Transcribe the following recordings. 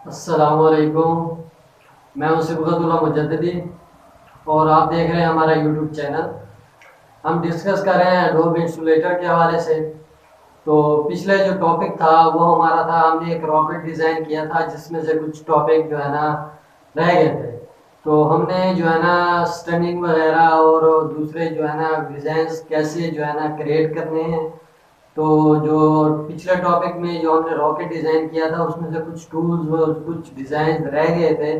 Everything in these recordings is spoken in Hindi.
अस्सलामुअलैकुम। मैं हूं सिबगतुल्लाह मुजद्दिदी और आप देख रहे हैं हमारा यूट्यूब चैनल। हम डिस्कस कर रहे हैं एडोब इंस्टॉलेटर के हवाले से। तो पिछले जो टॉपिक था वो हमारा था, हमने एक रॉकेट डिज़ाइन किया था जिसमें से कुछ टॉपिक जो है ना रह गए थे। तो हमने जो है ना स्टनिंग वगैरह और दूसरे जो है ना डिज़ाइंस कैसे जो है ना क्रिएट करने हैं। तो जो पिछले टॉपिक में जो हमने रॉकेट डिज़ाइन किया था उसमें से कुछ टूल्स और कुछ डिज़ाइन रह गए थे।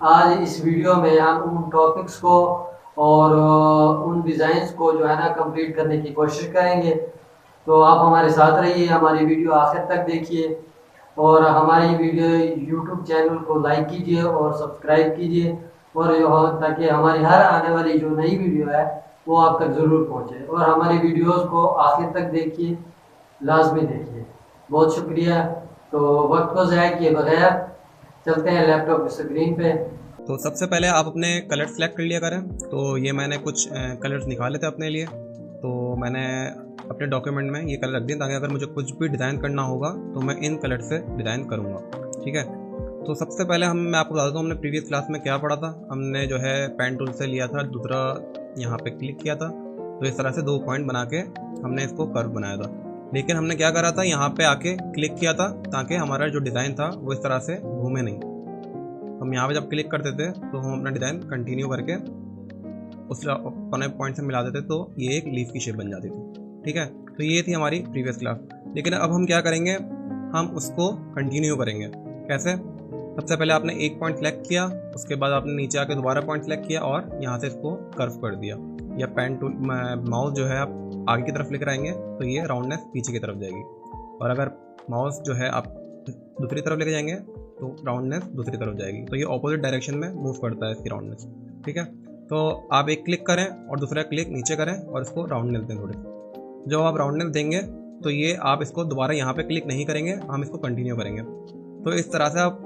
आज इस वीडियो में हम उन टॉपिक्स को और उन डिज़ाइंस को जो है ना कंप्लीट करने की कोशिश करेंगे। तो आप हमारे साथ रहिए, हमारी वीडियो आखिर तक देखिए और हमारी वीडियो यूट्यूब चैनल को लाइक कीजिए और सब्सक्राइब कीजिए, और ताकि हमारी हर आने वाली जो नई वीडियो है वो आप तक ज़रूर पहुँचे। और हमारी वीडियोज़ को आखिर तक देखिए, लाजमी देखिए। बहुत शुक्रिया। तो वक्त को ज़ाया किए बगैर चलते हैं लैपटॉप की स्क्रीन पे। तो सबसे पहले आप अपने कलर सेलेक्ट कर लिया करें। तो ये मैंने कुछ कलर्स निकाले थे अपने लिए, तो मैंने अपने डॉक्यूमेंट में ये कलर रख दिए ताकि अगर मुझे कुछ भी डिज़ाइन करना होगा तो मैं इन कलर से डिज़ाइन करूँगा। ठीक है। तो सबसे पहले मैं आपको बता देता हूँ हमने प्रीवियस क्लास में क्या पढ़ा था। हमने जो है पेन टूल से लिया था, दूसरा यहाँ पे क्लिक किया था, तो इस तरह से 2 पॉइंट बना के हमने इसको कर्व बनाया था। लेकिन हमने क्या करा था, यहाँ पे आके क्लिक किया था ताकि हमारा जो डिज़ाइन था वो इस तरह से घूमे नहीं। हम यहाँ पे जब क्लिक करते थे तो हम अपना डिज़ाइन कंटिन्यू करके उस कोने पॉइंट से मिला देते तो ये एक लीफ की शेप बन जाती थी। ठीक है। तो ये थी हमारी प्रीवियस क्लास। लेकिन अब हम क्या करेंगे, हम उसको कंटिन्यू करेंगे। कैसे? सबसे पहले आपने एक पॉइंट सेलेक्ट किया, उसके बाद आपने नीचे आके दोबारा पॉइंट सेलेक्ट किया और यहाँ से इसको कर्व कर दिया। या पेन टूल माउस जो है आप आगे की तरफ लेकर आएंगे तो ये राउंडनेस पीछे की तरफ जाएगी, और अगर माउस जो है आप दूसरी तरफ लेके जाएंगे तो राउंडनेस दूसरी तरफ जाएगी। तो ये ऑपोजिट डायरेक्शन में मूव करता है इसकी राउंडनेस। ठीक है। तो आप एक क्लिक करें और दूसरा क्लिक नीचे करें और इसको राउंडनेस दें थोड़ी। जब आप राउंडनेस देंगे तो ये आप इसको दोबारा यहाँ पे क्लिक नहीं करेंगे, हम इसको कंटिन्यू करेंगे। तो इस तरह से आप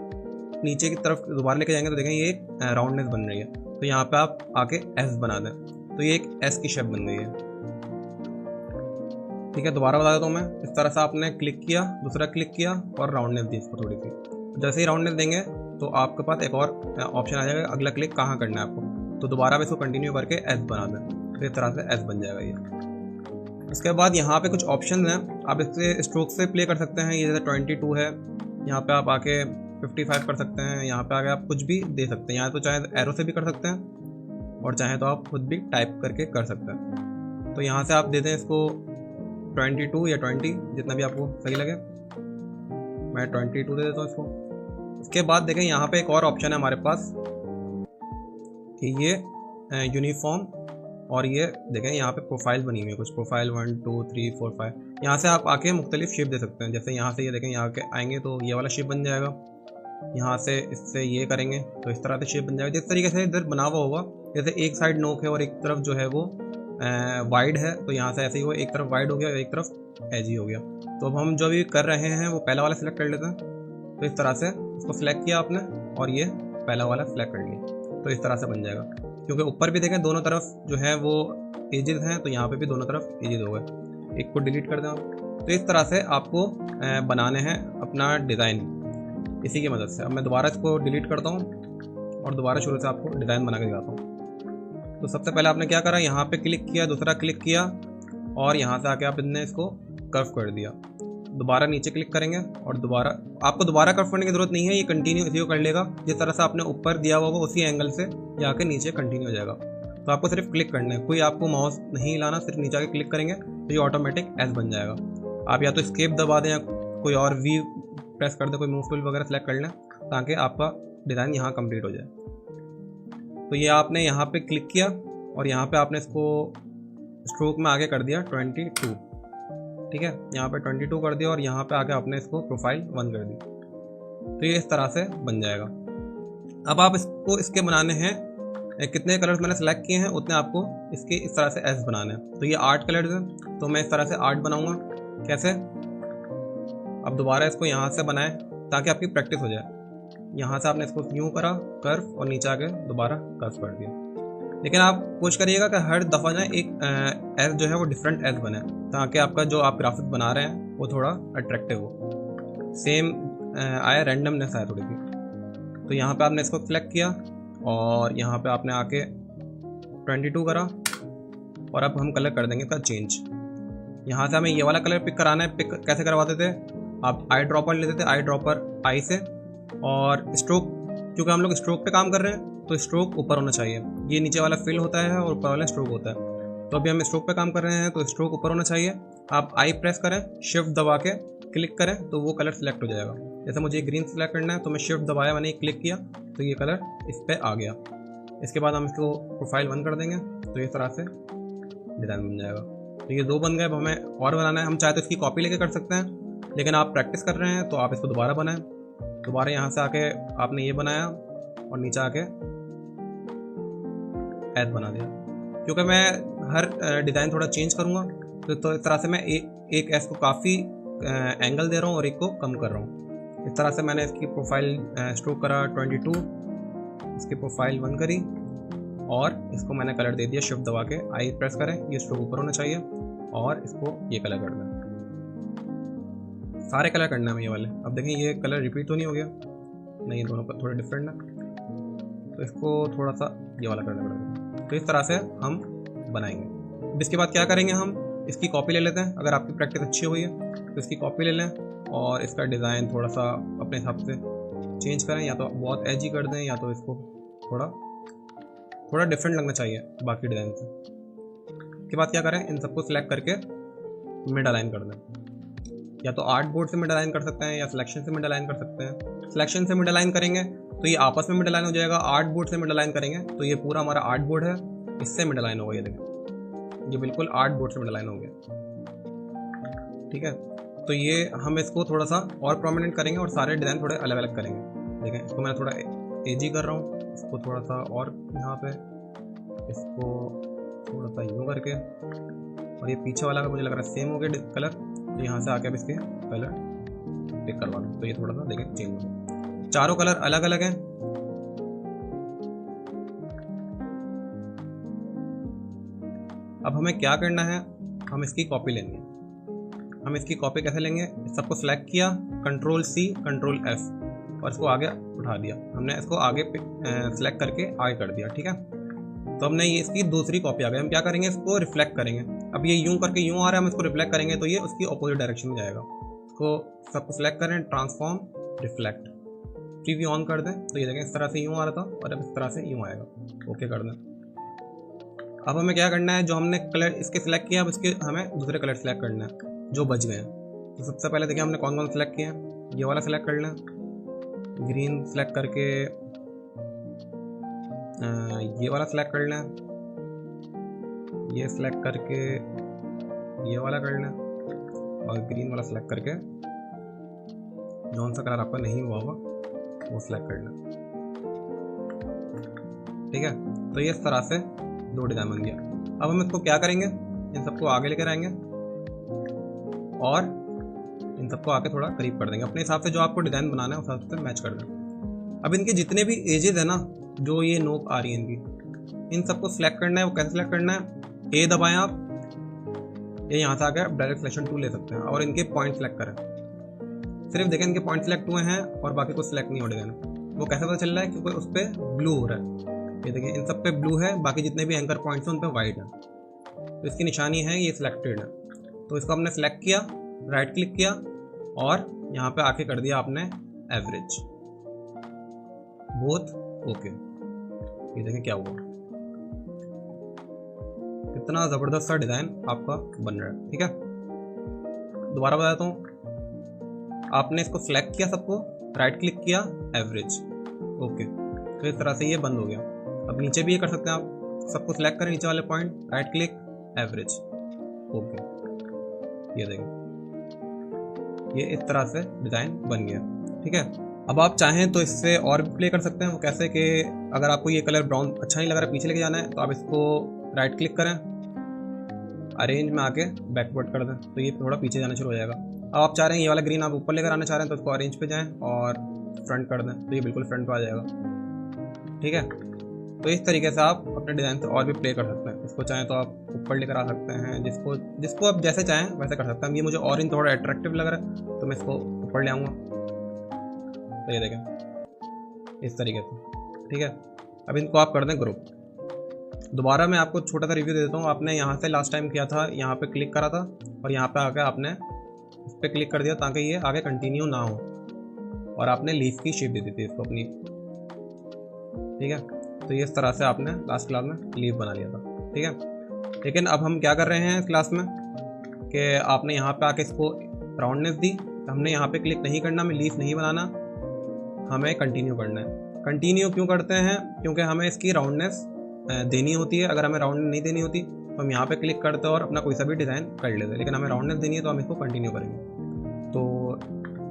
नीचे की तरफ दोबारा लेके जाएंगे तो देखेंगे ये एक राउंडनेस बन रही है। तो यहाँ पे आप आके एस बना दें, तो ये एक एस की शेप बन गई है। ठीक है। दोबारा बता देता हूँ मैं। इस तरह से आपने क्लिक किया, दूसरा क्लिक किया और राउंडनेस दी इसको थोड़ी सी। जैसे ही राउंडनेस देंगे तो आपके पास एक और ऑप्शन आ जाएगा, अगला क्लिक कहाँ करना है आपको। तो दोबारा आप इसको कंटिन्यू करके एस बना दें, तो इस तरह से एस बन जाएगा ये। इसके बाद यहाँ पे कुछ ऑप्शन हैं, आप इससे स्ट्रोक से प्ले कर सकते हैं। ये जैसे 22 है, यहाँ पे आप आके 55 कर सकते हैं। यहाँ पे आके आप कुछ भी दे सकते हैं, यहाँ तो चाहे एरो से भी कर सकते हैं और चाहे तो आप खुद भी टाइप करके कर सकते हैं। तो यहाँ से आप दे दें इसको 22 या 20, जितना भी आपको सही लगे। मैं 22 दे देता हूँ इसको। इसके बाद देखें यहाँ पे एक और ऑप्शन है हमारे पास कि ये यूनिफॉर्म, और ये देखें यहाँ पे प्रोफाइल बनी हुई है, कुछ प्रोफाइल 1 2 3 4 5। यहाँ से आप आके मुख्तलिफ शेप दे सकते हैं। जैसे यहाँ से ये देखें, यहाँ के आएंगे तो ये वाला शेप बन जाएगा। यहाँ से इससे ये करेंगे तो इस तरह से शेप बन जाएगा। जिस तरीके से इधर बना हुआ होगा, जैसे एक साइड नोक है और एक तरफ जो है वो वाइड है, तो यहाँ से ऐसे ही हुआ, एक तरफ वाइड हो गया और एक तरफ एजी हो गया। तो अब हम जो भी कर रहे हैं वो पहला वाला सिलेक्ट कर लेते हैं। तो इस तरह से इसको सिलेक्ट किया आपने और ये पहला वाला सिलेक्ट कर लिया, तो इस तरह से बन जाएगा। क्योंकि ऊपर भी देखें दोनों तरफ जो है वो एजेस हैं, तो यहाँ पे भी दोनों तरफ एजेस हो गए। एक को डिलीट कर दें आप। तो इस तरह से आपको बनाने हैं अपना डिज़ाइन इसी की मदद से। अब मैं दोबारा इसको डिलीट करता हूँ और दोबारा शुरू से आपको डिज़ाइन बना के दिखाता हूँ। तो सबसे पहले आपने क्या करा, यहाँ पे क्लिक किया, दूसरा क्लिक किया और यहाँ से आके आपने इसको कर्व कर दिया। दोबारा नीचे क्लिक करेंगे और दोबारा, आपको दोबारा कर्व करने की जरूरत नहीं है, ये कंटिन्यू इसी को कर लेगा। जिस तरह से आपने ऊपर दिया हुआ होगा उसी एंगल से जाके नीचे कंटिन्यू हो जाएगा। तो आपको सिर्फ क्लिक करना है, कोई आपको माउस नहीं हिलाना, सिर्फ नीचे आके क्लिक करेंगे तो ये ऑटोमेटिक एस बन जाएगा। आप या तो एस्केप दबा दें या कोई और वी प्रेस कर दें, कोई मूव टूल वगैरह सेलेक्ट कर लें ताकि आपका डिज़ाइन यहाँ कंप्लीट हो जाए। तो ये आपने यहाँ पे क्लिक किया और यहाँ पे आपने इसको स्ट्रोक में आगे कर दिया 22। ठीक है। यहाँ पे 22 कर दिया और यहाँ पे आके आपने इसको प्रोफाइल 1 कर दी। तो ये इस तरह से बन जाएगा। अब आप इसको इसके बनाने हैं, कितने कलर्स मैंने सेलेक्ट किए हैं उतने आपको इसके इस तरह से एस बनाने हैं। तो ये 8 कलर्स हैं, तो मैं इस तरह से 8 बनाऊंगा। कैसे? अब दोबारा इसको यहाँ से बनाएं ताकि आपकी प्रैक्टिस हो जाए। यहाँ से आपने इसको यूँ करा कर्व और नीचे आके दोबारा कर्व कर दिया। लेकिन आप कोशिश करिएगा कि हर दफ़ा जो है एक एस जो है वो डिफरेंट एस बने, ताकि आपका जो आप ग्राफिक बना रहे हैं वो थोड़ा अट्रैक्टिव हो, सेम आए, रैंडमनेस आए थोड़ी सी। तो यहाँ पे आपने इसको सिलेक्ट किया और यहाँ पे आपने आके 22 करा और अब हम कलर कर देंगे इसका चेंज। यहाँ से हमें ये वाला कलर पिक कराना है। पिक कैसे करवाते थे, आप आई ड्रॉपर लेते थे, आई ड्रॉपर आई से, और स्ट्रोक, क्योंकि हम लोग स्ट्रोक पे काम कर रहे हैं तो स्ट्रोक ऊपर होना चाहिए। ये नीचे वाला फिल होता है और ऊपर वाला स्ट्रोक होता है। तो अभी हम स्ट्रोक पे काम कर रहे हैं तो स्ट्रोक ऊपर होना चाहिए। आप आई प्रेस करें, शिफ्ट दबा के क्लिक करें तो वो कलर सिलेक्ट हो जाएगा। जैसे मुझे ग्रीन सिलेक्ट करना है तो मैं शिफ्ट दबाया, मैंने क्लिक किया तो ये कलर इस पर आ गया। इसके बाद हम इसको प्रोफाइल 1 कर देंगे तो इस तरह से डिज़ाइन बन जाएगा। तो ये 2 बन गए। अब हमें और बनाना है। हम चाहे तो इसकी कॉपी लेके कर सकते हैं, लेकिन आप प्रैक्टिस कर रहे हैं तो आप इसको दोबारा बनाएं। दोबारा यहाँ से आके आपने ये बनाया और नीचे आके एड बना दिया। क्योंकि मैं हर डिज़ाइन थोड़ा चेंज करूँगा तो इस तरह से मैं एक एस को काफ़ी एंगल दे रहा हूँ और एक को कम कर रहा हूँ। इस तरह से मैंने इसकी प्रोफाइल स्ट्रोक करा 22, इसकी प्रोफाइल 1 करी और इसको मैंने कलर दे दिया शिफ्ट दबा के। आई प्रेस करें, ये स्ट्रोक ऊपर होना चाहिए और इसको ये कलर कर दें। सारे कलर करना है ये वाले। अब देखें ये कलर रिपीट तो नहीं हो गया, नहीं, दोनों का थोड़ा डिफरेंट है तो इसको थोड़ा सा ये वाला करना पड़ेगा। तो इस तरह से हम बनाएंगे। अब इसके बाद क्या करेंगे, हम इसकी कॉपी ले लेते हैं। अगर आपकी प्रैक्टिस अच्छी हुई है तो इसकी कॉपी ले लें और इसका डिज़ाइन थोड़ा सा अपने हिसाब से चेंज करें, या तो बहुत एजी कर दें या तो इसको थोड़ा डिफरेंट लगना चाहिए बाकी डिज़ाइन से। उसके बाद क्या करें, इन सबको सिलेक्ट करके मिड अलाइन कर दें। या तो आर्ट बोर्ड से मिड अलाइन कर सकते हैं या सिलेक्शन से मिड अलाइन कर सकते हैं। सिलेक्शन से मिड अलाइन करेंगे तो ये आपस में मिड अलाइन हो जाएगा। आर्ट बोर्ड से मिड अलाइन करेंगे तो ये पूरा हमारा आर्ट बोर्ड है, इससे मिड अलाइन होगा। ये देखें, ये बिल्कुल आर्ट बोर्ड से मिड अलाइन हो गया। ठीक है, तो ये हम इसको थोड़ा सा और प्रोमिनेंट करेंगे और सारे डिज़ाइन थोड़े अलग अलग करेंगे। देखें, इसको मैं थोड़ा एजी कर रहा हूँ, इसको थोड़ा सा और यहाँ पे इसको थोड़ा सा यूँ करके, और ये पीछे वाला का मुझे लग रहा है सेम हो गया कलर, तो यहाँ से आके अब इसके कलर पिक करवा दूँ तो ये थोड़ा सा देखें चेंज हो गया। चारों कलर अलग अलग हैं। अब हमें क्या करना है, हम इसकी कॉपी लेनी है। हम इसकी कॉपी कैसे लेंगे, सबको सिलेक्ट किया, कंट्रोल C कंट्रोल F और इसको आगे उठा दिया। हमने इसको आगे सिलेक्ट करके आगे कर दिया। ठीक है, तो हमने ये इसकी दूसरी कॉपी आ गई। हम क्या करेंगे, इसको रिफ्लेक्ट करेंगे। अब ये यूं करके यूं आ रहा है, हम इसको रिफ्लेक्ट करेंगे तो ये उसकी अपोजिट डायरेक्शन में जाएगा। इसको सबको सिलेक्ट करें, ट्रांसफॉर्म, रिफ्लेक्ट, प्रीव्यू ऑन कर दें तो ये देखें इस तरह से यूं आ रहा था और अब इस तरह से यूं आएगा। ओके कर दें। अब हमें क्या करना है, जो हमने कलर इसके सिलेक्ट किया अब इसके हमें दूसरे कलर सेलेक्ट करना है जो बच गए हैं। तो सबसे पहले देखिए हमने कौन कौन सेलेक्ट किए हैं। ये वाला सेलेक्ट करना है, ग्रीन सेलेक्ट करके ये वाला सेलेक्ट करना है, ये सेलेक्ट करके ये वाला करना है और ग्रीन वाला सेलेक्ट करके जौन सा कलर आपका नहीं हुआ होगा वो सेलेक्ट करना। ठीक है, तो ये इस तरह से 2 डिज़ाइन बन गया। अब हम इसको क्या करेंगे, इन सबको आगे लेकर आएंगे और इन सबको आके थोड़ा करीब कर देंगे। अपने हिसाब से जो आपको डिज़ाइन बनाना है उस हिसाब से मैच कर दें। अब इनके जितने भी एजेस है ना, जो ये नोक आ रही है इनकी, इन सबको सिलेक्ट करना है। वो कैसे सिलेक्ट करना है, ए दबाएं आप, ये यहाँ से आके आप डायरेक्ट सिलेक्शन टूल ले सकते हैं और इनके पॉइंट सेलेक्ट करें। सिर्फ देखें इनके पॉइंट सेलेक्ट हुए हैं और बाकी कुछ सिलेक्ट नहीं हो डिज़ाइन। वो कैसे पता चल रहा है, क्योंकि उस पर ब्लू हो रहा है। ये देखिए इन सब पे ब्लू है, बाकी जितने भी एंकर पॉइंट्स हैं उन पे वाइट है, तो इसकी निशानी है ये सिलेक्टेड है। तो इसको हमने सेलेक्ट किया, राइट क्लिक किया और यहाँ पे आके कर दिया आपने एवरेज, बोथ ओके। ये देखें क्या हुआ, कितना ज़बरदस्त सा डिज़ाइन आपका बन रहा है। ठीक है, दोबारा बताता हूँ, आपने इसको सेलेक्ट किया सबको, राइट क्लिक किया, एवरेज ओके, तो इस तरह से ये बंद हो गया। अब नीचे भी ये कर सकते हैं आप, सबको सिलेक्ट करें नीचे वाले point, right click, average okay. ये देखें ये इस तरह से डिज़ाइन बन गया। ठीक है, अब आप चाहें तो इससे और भी प्ले कर सकते हैं। वो कैसे कि अगर आपको ये कलर ब्राउन अच्छा नहीं लग रहा, पीछे लेके जाना है, तो आप इसको राइट क्लिक करें, अरेंज में आके बैकवर्ड कर दें तो ये थोड़ा पीछे जाना शुरू हो जाएगा। अब आप चाह रहे हैं ये वाला ग्रीन आप ऊपर लेकर आना चाह रहे हैं तो इसको अरेंज पे जाएं और फ्रंट कर दें तो ये बिल्कुल फ्रंट पे आ जाएगा। ठीक है, तो इस तरीके से आप अपने डिज़ाइन से और भी प्ले कर सकते हैं। इसको चाहें तो आप ऊपर लेकर आ सकते हैं, जिसको आप जैसे चाहें वैसे कर सकते हैं। ये मुझे ऑरेंज थोड़ा अट्रैक्टिव लग रहा है तो मैं इसको ऊपर ले आऊँगा। तो ये देखें इस तरीके से, ठीक है। अब इनको आप कर दें ग्रुप। दोबारा मैं आपको छोटा सा रिव्यू दे देता हूँ। आपने यहाँ से लास्ट टाइम किया था, यहाँ पे क्लिक करा था और यहाँ पे आके आपने इस पर क्लिक कर दिया ताकि ये आगे कंटिन्यू ना हो, और आपने लीफ की शेप दे दी थी इसको अपनी, ठीक है। तो ये इस तरह से आपने लास्ट क्लास में लीफ बना लिया था, ठीक है। लेकिन अब हम क्या कर रहे हैं इस क्लास में कि आपने यहाँ पे आके इसको राउंडनेस दी, हमने यहाँ पे क्लिक नहीं करना, हमें लीफ नहीं बनाना, हमें कंटिन्यू करना है। कंटिन्यू क्यों करते हैं? क्योंकि हमें इसकी राउंडनेस देनी होती है। अगर हमें राउंडनेस नहीं देनी होती तो हम यहाँ पे क्लिक करते हैं और अपना कोई सा भी डिज़ाइन कर लेते हैं, लेकिन हमें राउंडनेस देनी है तो हम इसको कंटिन्यू करेंगे। तो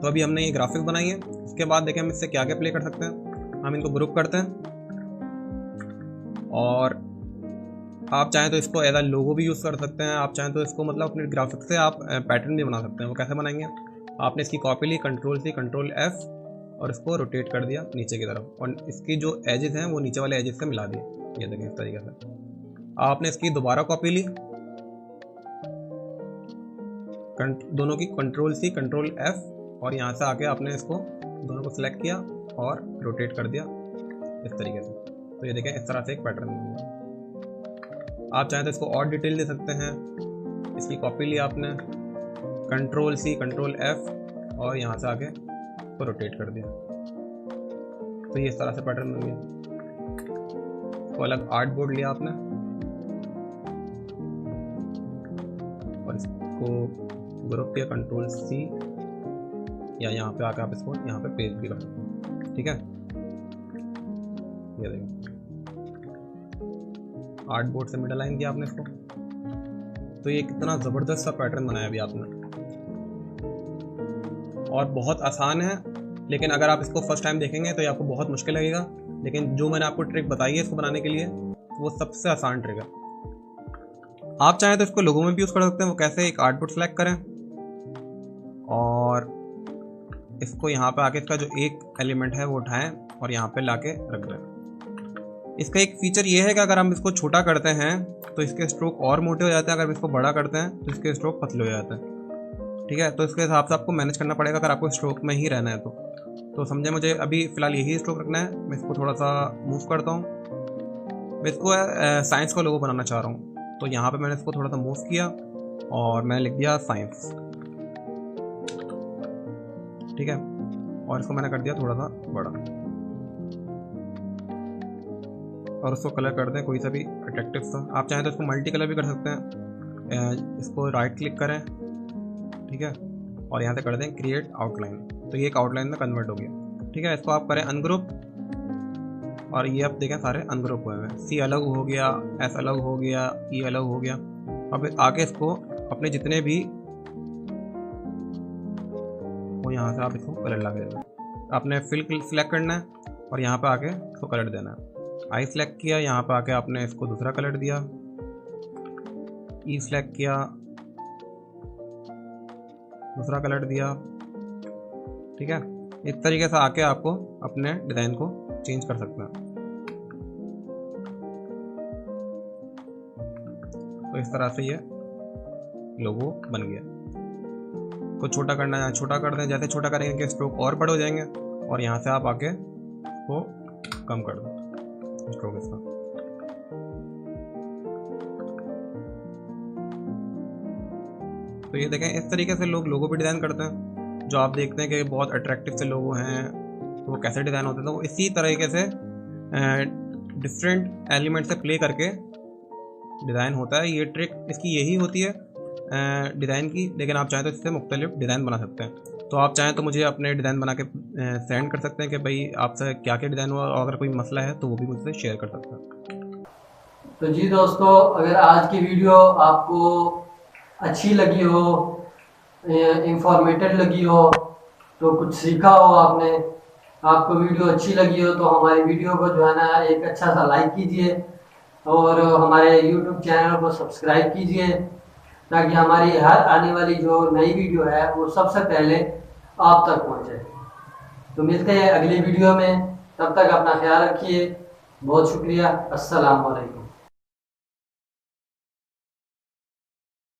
अभी हमने ये ग्राफिक्स बनाई है। इसके बाद देखें हम इससे क्या क्या प्ले कर सकते हैं। हम इनको ग्रुप करते हैं और आप चाहें तो इसको एज अ लोगो भी यूज़ कर सकते हैं, आप चाहें तो इसको मतलब अपने ग्राफिक्स से आप पैटर्न भी बना सकते हैं। वो कैसे बनाएंगे? आपने इसकी कॉपी ली, Ctrl+C Ctrl+F और इसको रोटेट कर दिया नीचे की तरफ, और इसकी जो एजेस हैं वो नीचे वाले एजेस से मिला दिए। ये देखें इस तरीके से। आपने इसकी दोबारा कॉपी ली, दोनों की Ctrl+C Ctrl+F और यहाँ से आके आपने इसको दोनों को सिलेक्ट किया और रोटेट कर दिया इस तरीके से। तो ये देखें इस तरह से एक पैटर्न बन गया। आप चाहें तो इसको और डिटेल दे सकते हैं। इसकी कॉपी ली आपने, Ctrl+C Ctrl+F और यहाँ से आके इसको रोटेट कर दिया। तो ये इस तरह से पैटर्न बन गया। तो अलग आर्ट बोर्ड लिया आपने और इसको ग्रुप किया Ctrl+C, या यहाँ पे आकर आप इसको यहाँ पे पेस्ट भी कर सकते हैं, ठीक है। ये देखिए आर्ट बोर्ड से मिडल लाइन किया आपने इसको। तो ये कितना ज़बरदस्त सा पैटर्न बनाया अभी आपने, और बहुत आसान है। लेकिन अगर आप इसको फर्स्ट टाइम देखेंगे तो ये आपको बहुत मुश्किल लगेगा, लेकिन जो मैंने आपको ट्रिक बताई है इसको बनाने के लिए वो सबसे आसान ट्रिक है। आप चाहें तो इसको लोगों में भी यूज़ कर सकते हैं। वो कैसे? एक आर्ट बोर्ड सेलेक्ट करें और इसको यहाँ पे आके इसका जो एक एलिमेंट है वो उठाएं और यहाँ पे लाके रख दें। इसका एक फीचर ये है कि अगर हम इसको छोटा करते हैं तो इसके स्ट्रोक और मोटे हो जाते हैं, अगर इसको बड़ा करते हैं तो इसके स्ट्रोक पतले हो जाते हैं, ठीक है। तो इसके हिसाब से आपको मैनेज करना पड़ेगा अगर आपको स्ट्रोक में ही रहना है तो समझे। मुझे अभी फ़िलहाल यही स्ट्रोक रखना है। मैं इसको थोड़ा सा मूव करता हूँ। मैं इसको साइंस का लोगो बनाना चाह रहा हूँ, तो यहाँ पे मैंने इसको थोड़ा सा मूव किया और मैंने लिख दिया साइंस, ठीक है। और इसको मैंने कर दिया थोड़ा सा बड़ा और उसको कलर कर दें कोई सा भी अट्रैक्टिव सा। आप चाहें तो इसको मल्टी कलर भी कर सकते हैं। इसको राइट क्लिक करें, ठीक है, और यहाँ से कर दें क्रिएट आउटलाइन। तो ये एक आउटलाइन में कन्वर्ट हो गया, ठीक है। इसको आप करें अनग्रुप और ये आप देखें सारे अनग्रुप हुए हैं। सी अलग हो गया, एस अलग हो गया, ई अलग हो गया। अब आगे इसको अपने जितने भी वो यहाँ से आप इसको कलर लगा देना। आपने फिल सिलेक्ट करना है और यहाँ पे आके इसको कलर देना है। आई सिलेक्ट किया, यहाँ पे आके आपने इसको दूसरा कलर दिया। ई सिलेक्ट किया, दूसरा कलर दिया, ठीक है। इस तरीके से आके आपको अपने डिज़ाइन को चेंज कर सकते हैं। तो इस तरह से ये लोगो बन गया। को छोटा करना है छोटा कर दें, जैसे छोटा करेंगे कि स्ट्रोक और बड़े हो जाएंगे, और यहाँ से आप आके वो कम कर दो स्ट्रोक इसका। तो ये देखें इस तरीके से लोग लोगो भी डिज़ाइन करते हैं। जो आप देखते हैं कि बहुत अट्रैक्टिव से लोगो हैं तो वो कैसे डिज़ाइन होते हैं, तो वो इसी तरीके से डिफरेंट एलिमेंट से प्ले करके डिज़ाइन होता है। ये ट्रिक इसकी यही होती है डिज़ाइन की। लेकिन आप चाहें तो इससे मुख्तलिफ डिज़ाइन बना सकते हैं। तो आप चाहें तो मुझे अपने डिज़ाइन बना के सेंड कर सकते हैं कि भाई आपसे क्या क्या डिज़ाइन हुआ, और अगर कोई मसला है तो वो भी मुझसे शेयर कर सकते हैं। तो जी दोस्तों, अगर आज की वीडियो आपको अच्छी लगी हो, इंफॉर्मेटिव लगी हो, तो कुछ सीखा हो आपने, आपको वीडियो अच्छी लगी हो, तो हमारी वीडियो को जो है ना एक अच्छा सा लाइक कीजिए और हमारे YouTube चैनल को सब्सक्राइब कीजिए, ताकि हमारी हर आने वाली जो नई वीडियो है वो सबसे पहले आप तक पहुंचे। तो मिलते हैं अगली वीडियो में, तब तक अपना ख्याल रखिए। बहुत शुक्रिया। अस्सलाम वालेकुम।